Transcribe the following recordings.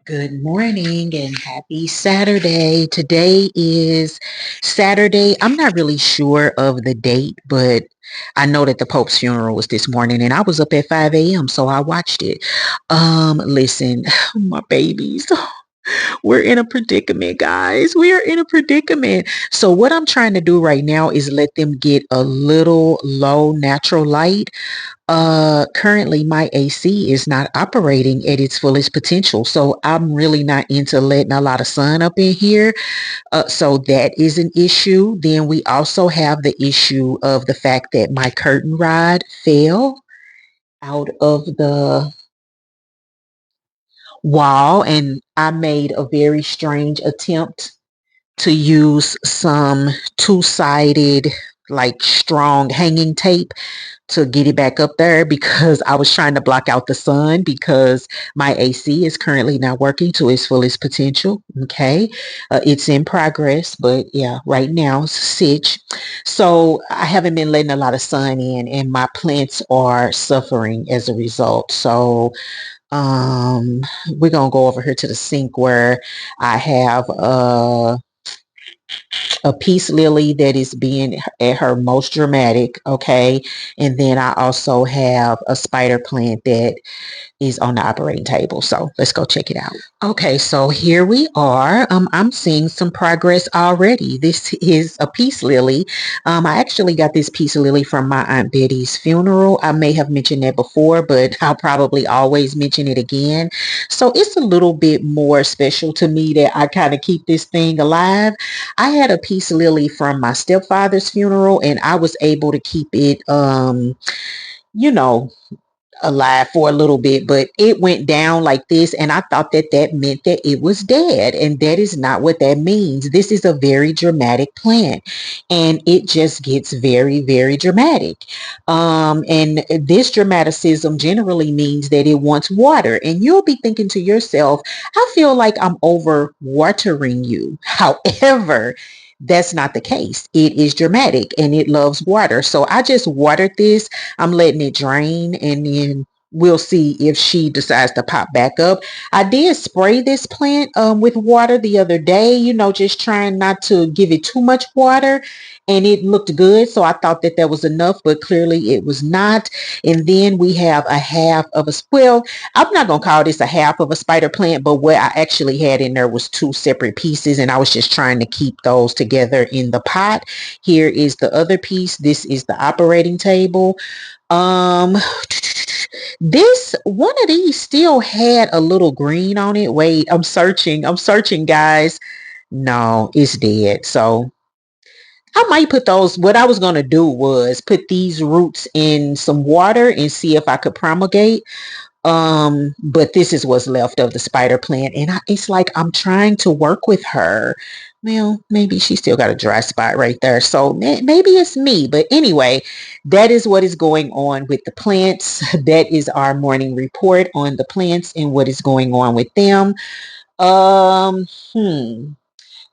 Good morning and happy Saturday. Today is Saturday. I'm not really sure of the date, but I know that the Pope's funeral was this morning and I was up at 5 a.m. so I watched it. Listen, my babies. We're in a predicament, guys. We are in a predicament. So what I'm trying to do right now is let them get a little low natural light. Currently my AC is not operating at its fullest potential. So I'm really not into letting a lot of sun up in here. So that is an issue. Then we also have the issue of the fact that my curtain rod fell out of the wall and I made a very strange attempt to use some two-sided like strong hanging tape to get it back up there because I was trying to block out the sun because my AC is currently not working to its fullest potential. Okay. It's in progress, but yeah, right now it's a sitch. So I haven't been letting a lot of sun in and my plants are suffering as a result. So um we're gonna go over here to the sink where I have a peace lily that is being at her most dramatic, okay? And then I also have a spider plant that is on the operating table. So let's go check it out. Okay, so here we are. I'm seeing some progress already. This is a peace lily. I actually got this peace lily from my Aunt Betty's funeral. I may have mentioned that before, but I'll probably always mention it again. So it's a little bit more special to me that I kind of keep this thing alive. I had a peace lily from my stepfather's funeral, and I was able to keep it, you know, alive for a little bit, but it went down like this. And I thought that that meant that it was dead. And that is not what that means. This is a very dramatic plant and it just gets very, very dramatic. And this dramaticism generally means that it wants water. And you'll be thinking to yourself, I feel like I'm over watering you. However, that's not the case. It is dramatic and it loves water. So I just watered this. I'm letting it drain and then we'll see if she decides to pop back up. I did spray this plant with water the other day, just trying not to give it too much water and it looked good. So I thought that that was enough, but clearly it was not. And then we have a half of a, well, I'm not going to call this a half of a spider plant, but what I actually had in there was two separate pieces and I was just trying to keep those together in the pot. Here is the other piece. This is the operating table. Um, this one of these still had a little green on it. Wait, I'm searching, guys. No, it's dead. So I might put those. What I was going to do was put these roots in some water and see if I could promulgate. But this is what's left of the spider plant, and it's like I'm trying to work with her. Well, maybe she still got a dry spot right there, so maybe it's me. But anyway, that is what is going on with the plants. That is our morning report on the plants and what is going on with them. Um, hmm.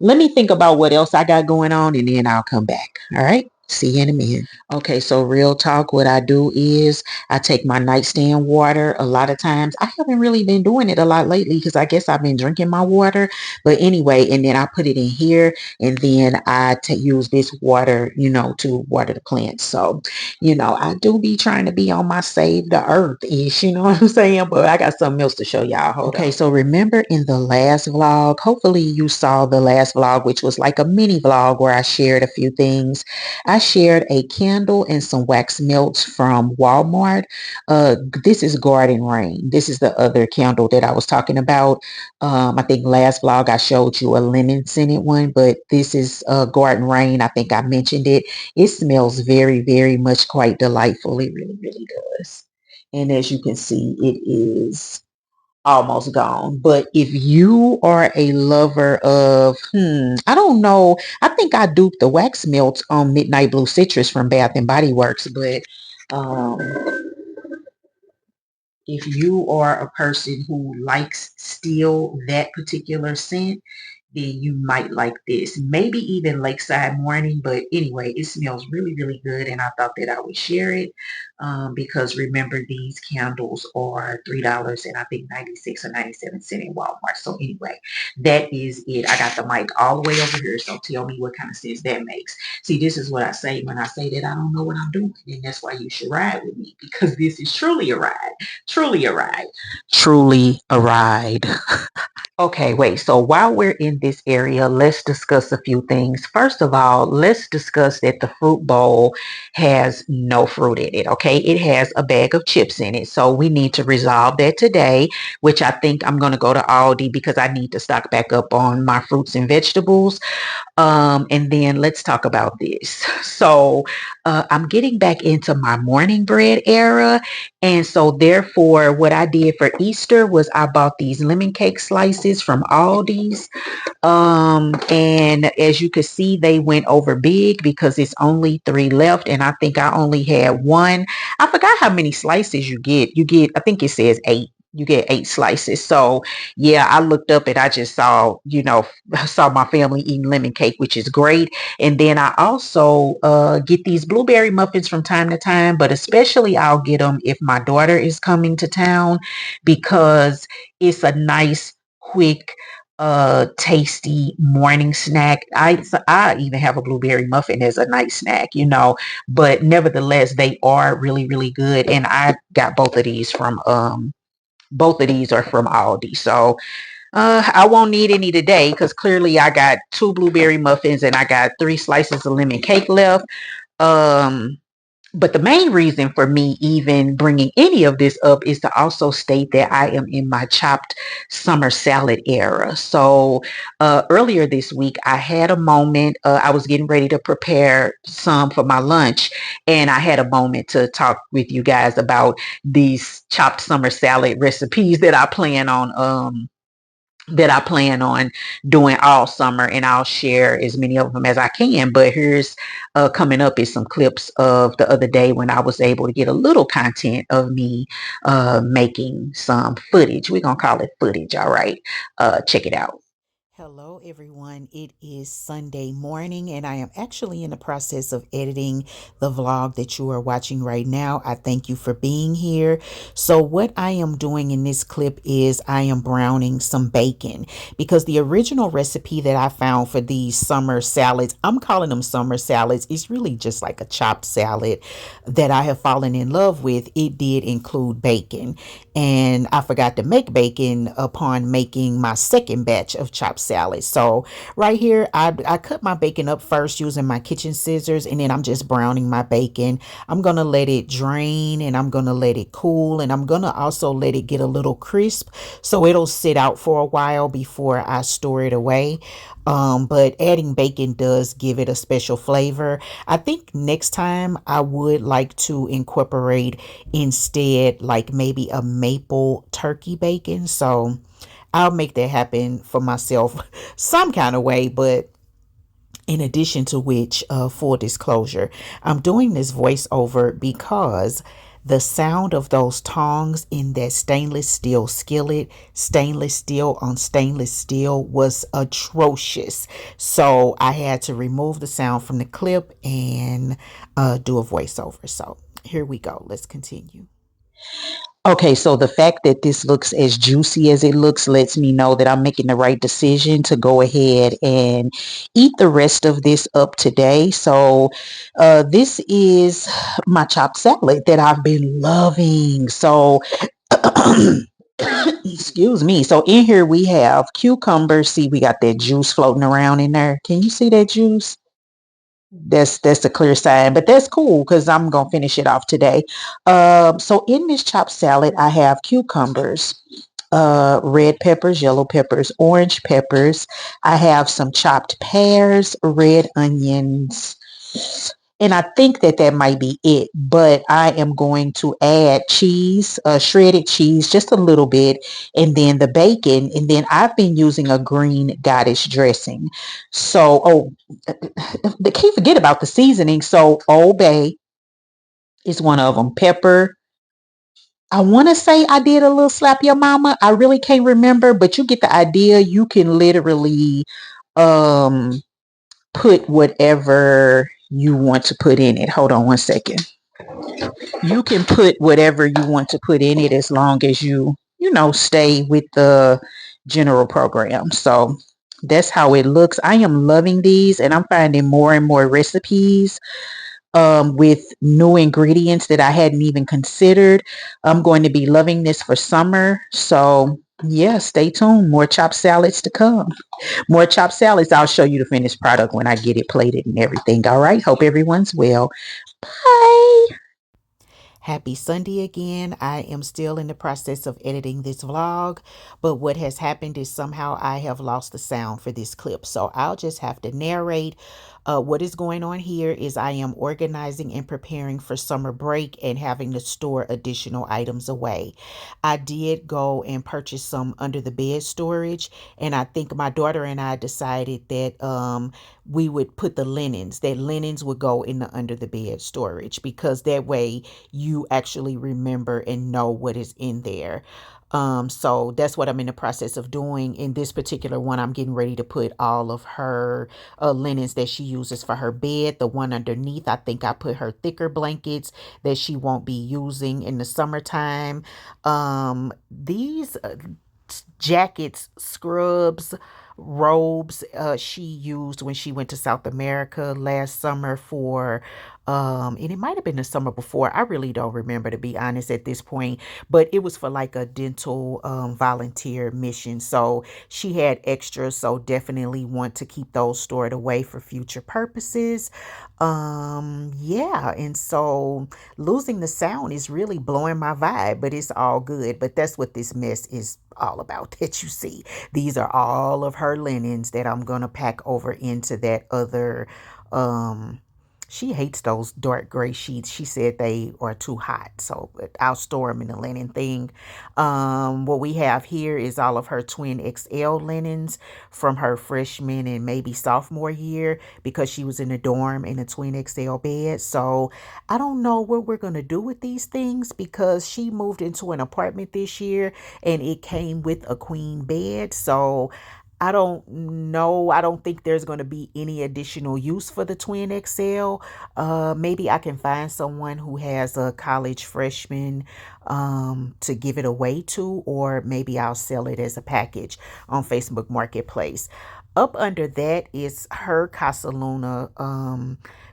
Let me think about what else I got going on and then I'll come back. All right. See you in a minute. Okay, so real talk, what I do is I take my nightstand water a lot of times. I haven't really been doing it a lot lately because I guess I've been drinking my water. But anyway, and then I put it in here and then I use this water, to water the plants. So, I do be trying to be on my save the earth ish, you know what I'm saying? But I got something else to show y'all. Okay, so remember in the last vlog, hopefully you saw the last vlog, which was like a mini vlog where I shared a few things. I shared a candle and some wax melts from Walmart. This is Garden Rain. This is the other candle that I was talking about. I think last vlog I showed you a lemon scented one, but this is Garden Rain. I think I mentioned it. It smells very, very much quite delightful. It really, really does. And as you can see, it is almost gone. But if you are a lover of, I don't know. I think I duped the wax melts on Midnight Blue Citrus from Bath and Body Works. But um, if you are a person who likes still that particular scent, then you might like this. Maybe even Lakeside Morning, but anyway, it smells really, really good, and I thought that I would share it. because remember these candles are $3 and I think 96 or 97 cents in Walmart. So anyway, that is it. I got the mic all the way over here, so tell me what kind of sense that makes. See, this is what I say when I say that I don't know what I'm doing, and that's why you should ride with me, because this is truly a ride, truly a ride, truly a ride. Okay, wait. So while we're in this area, let's discuss a few things. First of all, let's discuss that the fruit bowl has no fruit in it. Okay, it has a bag of chips in it. So we need to resolve that today, which I think I'm going to go to Aldi because I need to stock back up on my fruits and vegetables. And then let's talk about this. So I'm getting back into my morning bread era. And so therefore, what I did for Easter was I bought these lemon cake slices from Aldi's. And as you can see, they went over big because it's only three left. And I think I only had one. I forgot how many slices you get. You get, I think it says 8. You get 8 slices. So yeah, I looked up and I just saw, I saw my family eating lemon cake, which is great. And then I also get these blueberry muffins from time to time, but especially I'll get them if my daughter is coming to town because it's a nice, quick, tasty morning snack. I even have a blueberry muffin as a night snack, but nevertheless, they are really, really good. And I got both of these are from Aldi. So I won't need any today because clearly I got 2 blueberry muffins and I got 3 slices of lemon cake left. Um, but the main reason for me even bringing any of this up is to also state that I am in my chopped summer salad era. So earlier this week, I had a moment. I was getting ready to prepare some for my lunch, and I had a moment to talk with you guys about these chopped summer salad recipes that I plan on doing all summer, and I'll share as many of them as I can. But here's coming up is some clips of the other day when I was able to get a little content of me making some footage. We're gonna call it footage, all right? Check it out. Hello, everyone. It is Sunday morning, and I am actually in the process of editing the vlog that you are watching right now. I thank you for being here. So, what I am doing in this clip is I am browning some bacon because the original recipe that I found for these summer salads, I'm calling them summer salads, it's really just like a chopped salad that I have fallen in love with. It did include bacon, and I forgot to make bacon upon making my second batch of chopped salad. So right here, I cut my bacon up first using my kitchen scissors, and then I'm just browning my bacon. I'm going to let it drain, and I'm going to let it cool, and I'm going to also let it get a little crisp so it'll sit out for a while before I store it away. But adding bacon does give it a special flavor. I think next time I would like to incorporate instead like maybe a maple turkey bacon. So I'll make that happen for myself some kind of way. But in addition to which, full disclosure, I'm doing this voiceover because the sound of those tongs in that stainless steel skillet, stainless steel on stainless steel, was atrocious. So I had to remove the sound from the clip and do a voiceover. So here we go. Let's continue. Okay, so the fact that this looks as juicy as it looks lets me know that I'm making the right decision to go ahead and eat the rest of this up today. So, this is my chopped salad that I've been loving. So, excuse me. So, in here we have cucumbers. See, we got that juice floating around in there. Can you see that juice? That's a clear sign, but that's cool because I'm gonna finish it off today. So in this chopped salad, I have cucumbers, red peppers, yellow peppers, orange peppers. I have some chopped pears, red onions, and I think that that might be it. But I am going to add cheese, shredded cheese, just a little bit, and then the bacon, and then I've been using a green goddess dressing. So, they can't forget about the seasoning. So Old Bay is one of them. Pepper. I want to say I did a little slap your mama. I really can't remember, but you get the idea. You can literally um put whatever you want to put in it. Hold on one second. You can put whatever you want to put in it as long as you stay with the general program. So that's how it looks. I am loving these, and I'm finding more and more recipes with new ingredients that I hadn't even considered. I'm going to be loving this for summer. So yeah, stay tuned. More chopped salads to come. More chopped salads. I'll show you the finished product when I get it plated and everything. All right. Hope everyone's well. Bye. Happy Sunday again. I am still in the process of editing this vlog, but what has happened is somehow I have lost the sound for this clip. So I'll just have to narrate. What is going on here is I am organizing and preparing for summer break and having to store additional items away. I did go and purchase some under the bed storage, and I think my daughter and I decided that we would put that linens would go in the under the bed storage, because that way you actually remember and know what is in there. So that's what I'm in the process of doing. In this particular one, I'm getting ready to put all of her linens that she uses for her bed. The one underneath, I think I put her thicker blankets that she won't be using in the summertime. These jackets, scrubs, robes she used when she went to South America last summer for and it might have been the summer before. I really don't remember, to be honest, at this point, but it was for like a dental volunteer mission. So she had extras, so definitely want to keep those stored away for future purposes. Yeah, and so losing the sound is really blowing my vibe, but it's all good. But that's what this mess is all about that you see. These are all of her linens that I'm gonna pack over into that other she hates those dark gray sheets. She said they are too hot, so I'll store them in the linen thing. What we have here is all of her twin XL linens from her freshman and maybe sophomore year, because she was in a dorm in a twin XL bed. So I don't know what we're going to do with these things, because she moved into an apartment this year and it came with a queen bed. So I don't know. I don't think there's going to be any additional use for the twin XL. Maybe I can find someone who has a college freshman to give it away to, or maybe I'll sell it as a package on Facebook Marketplace. Up under that is her Casa Luna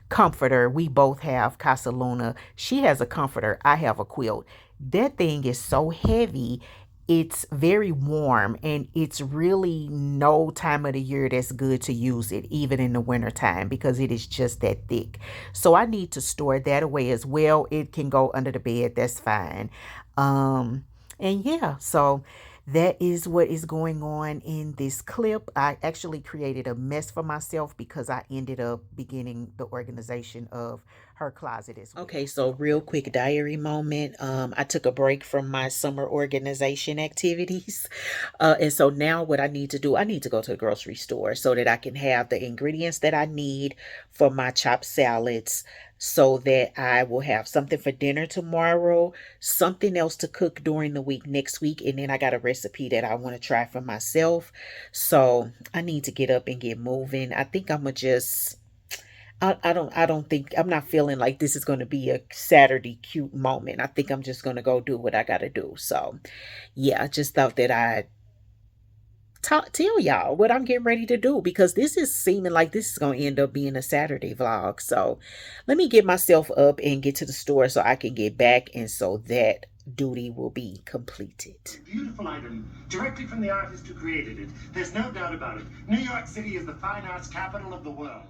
comforter. We both have Casa Luna. She has a comforter. I have a quilt. That thing is so heavy. It's very warm, and it's really no time of the year that's good to use it, even in the wintertime, because it is just that thick. So I need to store that away as well. It can go under the bed. That's fine. And yeah, so that is what is going on in this clip. I actually created a mess for myself because I ended up beginning the organization of her closet as well. Okay, so real quick diary moment. I took a break from my summer organization activities. And so now what I need to do, I need to go to the grocery store so that I can have the ingredients that I need for my chopped salads, so that I will have something for dinner tomorrow, something else to cook during the week next week, and then I got a recipe that I want to try for myself. So I need to get up and get moving. I think I'm gonna just I don't think, I'm not feeling like this is going to be a Saturday cute moment. I think I'm just going to go do what I got to do. So, yeah, I just thought that I'd tell y'all what I'm getting ready to do, because this is seeming like this is going to end up being a Saturday vlog. So, let me get myself up and get to the store so I can get back, and so that duty will be completed. Beautiful item, directly from the artist who created it. There's no doubt about it. New York City is the fine arts capital of the world.